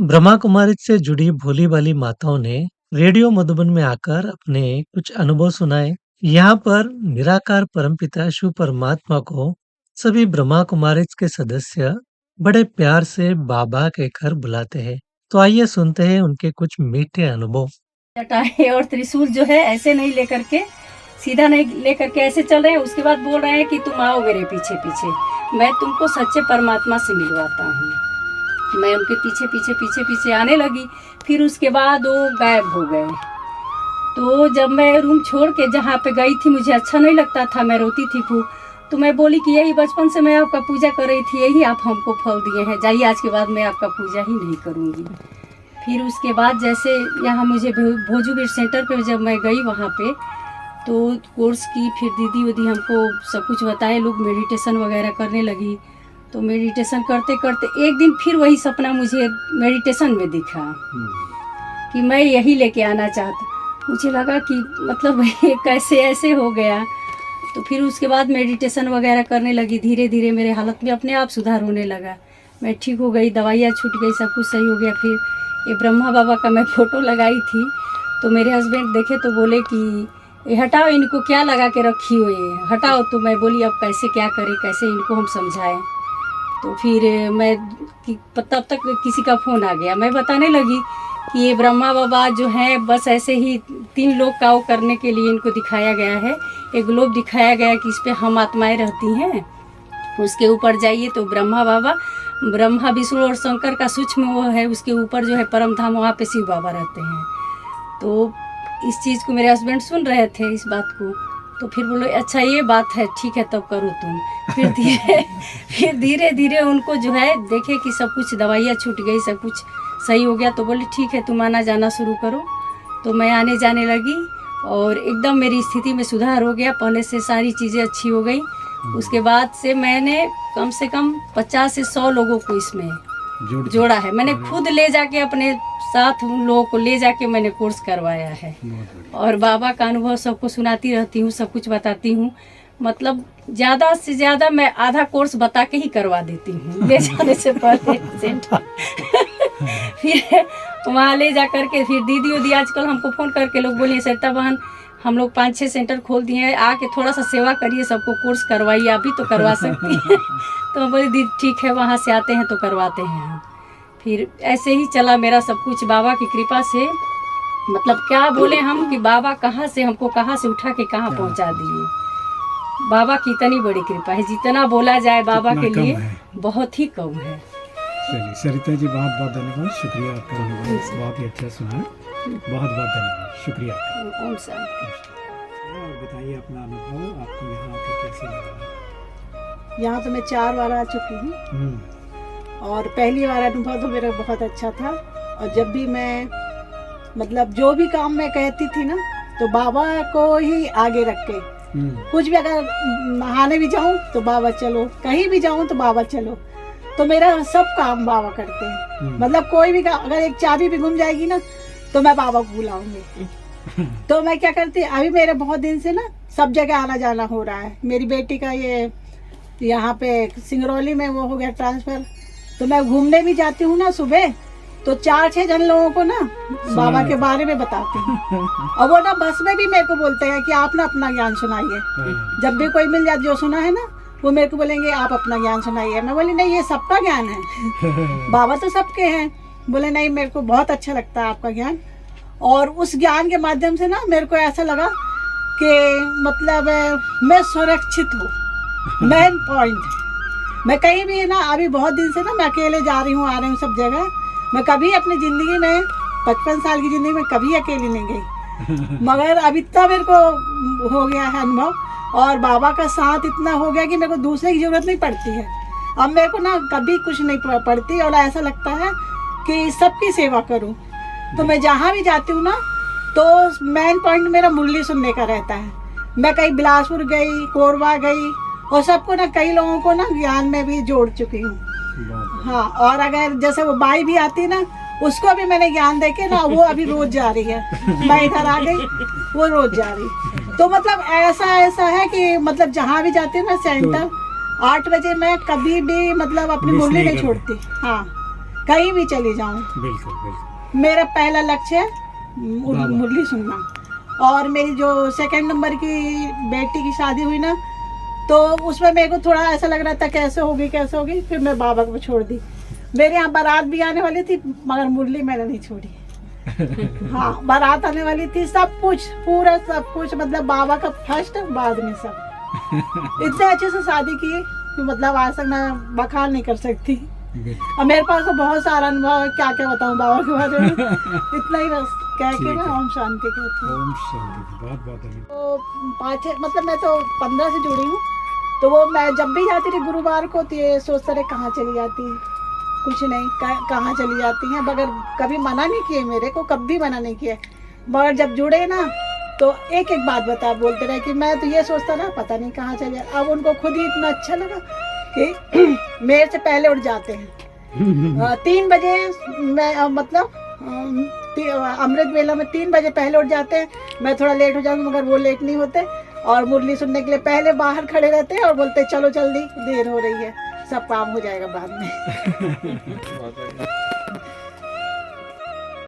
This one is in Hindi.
ब्रह्मा कुमारी से जुड़ी भोली भाली माताओं ने रेडियो मधुबन में आकर अपने कुछ अनुभव सुनाए। यहाँ पर निराकार परमपिता शिव परमात्मा को सभी ब्रह्मा कुमारी के सदस्य बड़े प्यार से बाबा कहकर बुलाते हैं। तो आइए सुनते हैं उनके कुछ मीठे अनुभव। जटाएं और त्रिशूल जो है ऐसे नहीं लेकर के, सीधा नहीं लेकर के ऐसे चल रहे हैं। उसके बाद बोल रहे हैं कि तुम आओ मेरे पीछे पीछे, मैं तुमको सच्चे परमात्मा से मिलवाता हूँ। मैं उनके पीछे पीछे पीछे पीछे आने लगी। फिर उसके बाद वो गायब हो गए। तो जब मैं रूम छोड़ के जहाँ पे गई थी, मुझे अच्छा नहीं लगता था, मैं रोती थी खूब। तो मैं बोली कि यही बचपन से मैं आपका पूजा कर रही थी, यही आप हमको फल दिए हैं, जाइए आज के बाद मैं आपका पूजा ही नहीं करूँगी। फिर उसके बाद जैसे यहाँ मुझे भोजूबीर सेंटर पे जब मैं गई वहाँ पे तो कोर्स की, फिर दीदी वदी हमको सब कुछ बताए, लोग मेडिटेशन वगैरह करने लगी। तो मेडिटेशन करते करते एक दिन फिर वही सपना मुझे मेडिटेशन में दिखा कि मैं यही लेके आना चाहता। मुझे लगा कि मतलब ये कैसे ऐसे हो गया। तो फिर उसके बाद मेडिटेशन वगैरह करने लगी। धीरे धीरे मेरे हालत में अपने आप सुधार होने लगा, मैं ठीक हो गई, दवाइयाँ छूट गई, सब कुछ सही हो गया। फिर ये ब्रह्मा बाबा का मैं फ़ोटो लगाई थी तो मेरे हस्बैंड देखे तो बोले कि ये हटाओ, इनको क्या लगा के रखी हो, ये हटाओ। तो मैं बोली अब कैसे क्या करें, कैसे इनको हम समझाएं। तो फिर मैं तब तक किसी का फ़ोन आ गया। मैं बताने लगी कि ये ब्रह्मा बाबा जो हैं बस ऐसे ही 3 लोग का वो करने के लिए इनको दिखाया गया है। एक ग्लोब दिखाया गया है कि इस पर हम आत्माएँ रहती हैं, उसके ऊपर जाइए तो ब्रह्मा बाबा, ब्रह्मा विष्णु और शंकर का सूक्ष्म वो है, उसके ऊपर जो है परम धाम, वहाँ पे शिव बाबा रहते हैं। तो इस चीज़ को मेरे हस्बैंड सुन रहे थे, इस बात को। तो फिर बोले अच्छा ये बात है, ठीक है तब करो तुम। फिर धीरे धीरे उनको जो है देखे कि सब कुछ दवाइयाँ छूट गई, सब कुछ सही हो गया। तो बोले ठीक है तुम आना जाना शुरू करो। तो मैं आने जाने लगी और एकदम मेरी स्थिति में सुधार हो गया, पहले से सारी चीज़ें अच्छी हो गई। उसके बाद से मैंने कम से कम 50 से 100 लोगों को इसमें जोड़ा है। मैंने खुद ले जाके अपने साथ उन लोगों को ले जाके मैंने कोर्स करवाया है और बाबा का अनुभव सबको सुनाती रहती हूँ, सब कुछ बताती हूँ। मतलब ज़्यादा से ज़्यादा मैं आधा कोर्स बता के ही करवा देती हूँ ले जाने से पहले सेंटर। फिर वहाँ ले जा करके फिर दीदी उदी आजकल हमको फ़ोन करके लोग बोलिए सरिता बहन हम लोग 5-6 सेंटर खोल दिए हैं, आके थोड़ा सा सेवा करिए, सबको कोर्स करवाइए, आप भी तो करवा सकती हैं। तो मैं बोली दीदी ठीक है, वहाँ से आते हैं तो करवाते हैं हम। फिर ऐसे ही चला मेरा सब कुछ बाबा की कृपा से। मतलब क्या बोले हम कि बाबा कहाँ से हमको कहाँ से उठा के कहाँ पहुँचा दिए। बाबा की इतनी बड़ी कृपा है, जितना बोला जाए बाबा के लिए बहुत ही कम है। चलिए सरिता जी बहुत बहुत धन्यवाद, शुक्रिया आपका अनुभव बहुत ही अच्छा सुना, बहुत बहुत धन्यवाद, शुक्रिया आपका। और बताइए अपना अनुभव, आपको यहाँ आकर कैसे लगा? यहाँ तो मैं 4 बार आ चुकी हूँ और पहली बार अनुभव तो मेरा बहुत अच्छा था। और जब भी मैं मतलब जो भी काम मैं कहती थी ना तो बाबा को ही आगे रख के, कुछ भी अगर नहाने भी जाऊँ तो बाबा चलो, कहीं भी जाऊँ तो बाबा चलो, तो मेरा सब काम बाबा करते हैं। मतलब कोई भी काम, अगर एक चाबी भी गुम जाएगी ना तो मैं बाबा को बुलाऊंगी। तो मैं क्या करती, अभी मेरे बहुत दिन से ना सब जगह आना जाना हो रहा है। मेरी बेटी का ये यहाँ पे सिंगरौली में वो हो गया ट्रांसफर, तो मैं घूमने भी जाती हूँ ना सुबह, तो 4-6 जन लोगों को ना बाबा के बारे में बताती हूँ। और वो ना बस में भी मेरे को बोलते हैं कि आप ना अपना ज्ञान सुनाइए। जब भी कोई मिल जाए जो सुना है ना, वो मेरे को बोलेंगे आप अपना ज्ञान सुनाइए। मैं बोली नहीं, ये सबका ज्ञान है, बाबा तो सबके हैं। बोले नहीं, मेरे को बहुत अच्छा लगता है आपका ज्ञान। और उस ज्ञान के माध्यम से ना मेरे को ऐसा लगा कि मतलब मैं सुरक्षित हूँ, मेन पॉइंट। मैं कहीं भी ना, अभी बहुत दिन से ना मैं अकेले जा रही हूँ, आ रही हूँ सब जगह। मैं कभी अपनी ज़िंदगी में 55 साल की ज़िंदगी में कभी अकेली नहीं गई, मगर अब इतना मेरे को हो गया है अनुभव और बाबा का साथ इतना हो गया कि मेरे को दूसरे की ज़रूरत नहीं पड़ती है। अब मेरे को ना कभी कुछ नहीं पड़ती और ऐसा लगता है कि सबकी सेवा करूं। तो मैं जहाँ भी जाती हूँ ना तो मेन पॉइंट मेरा मुरली सुनने का रहता है। मैं कहीं बिलासपुर गई, कोरबा गई और सबको ना, कई लोगों को ना ज्ञान में भी जोड़ चुकी हूँ। हाँ, और अगर जैसे वो बाई भी आती है ना, उसको भी मैंने ज्ञान देके ना, वो अभी रोज जा रही है। मैं इधर आ गई, वो रोज जा रही। तो मतलब ऐसा है कि मतलब जहाँ भी जाती हूँ ना सेंटर, 8 बजे मैं कभी भी मतलब अपनी मुरली नहीं छोड़ती। हाँ, कहीं भी चली जाऊं, बिल्कुल बिल्कुल। मेरा पहला लक्ष्य है बाबा। मुरली सुनना। और मेरी जो सेकंड नंबर की बेटी की शादी हुई ना, तो उसमें मेरे को थोड़ा ऐसा लग रहा था कैसे होगी, फिर मैं बाबा को छोड़ दी। मेरे यहाँ बारात भी आने वाली थी, मगर मुरली मैंने नहीं छोड़ी। हाँ, बारात आने वाली थी, सब कुछ पूरा सब कुछ, मतलब बाबा का फर्स्ट, बाद में सब। इतने अच्छे से शादी की कि मतलब आज तक मैं बखान नहीं कर सकती। बिल्कुल। और मेरे पास तो बहुत सारा अनुभव है, क्या क्या बताऊं बाबा के बारे में। इतना ही बस कह के ठीक मैं है। ओम शांति कहती हूँ। ओम शांति। बहुत बहुत धन्यवाद। तो 5 मतलब मैं तो 15 से जुड़ी हूँ, तो वो मैं जब भी जाती थी गुरुवार को, तो ये सोचते रहे कहाँ चली जाती है, कुछ नहीं, कहाँ चली जाती हैं, मगर कभी मना नहीं किए, मेरे को कभी मना नहीं किया। मगर जब जुड़े ना, तो एक एक बात बोलते रहे कि मैं तो ये सोचता ना, पता नहीं कहाँ चले। अब उनको खुद ही इतना अच्छा लगा कि मेरे से पहले उठ जाते हैं। 3 बजे मैं मतलब अमृत वेला में 3 बजे पहले उठ जाते हैं। मैं थोड़ा लेट हो जाऊंगी, मगर वो लेट नहीं होते, और मुरली सुनने के लिए पहले बाहर खड़े रहते हैं और बोलते चलो जल्दी, देर हो रही है, सब काम हो जाएगा बाद में।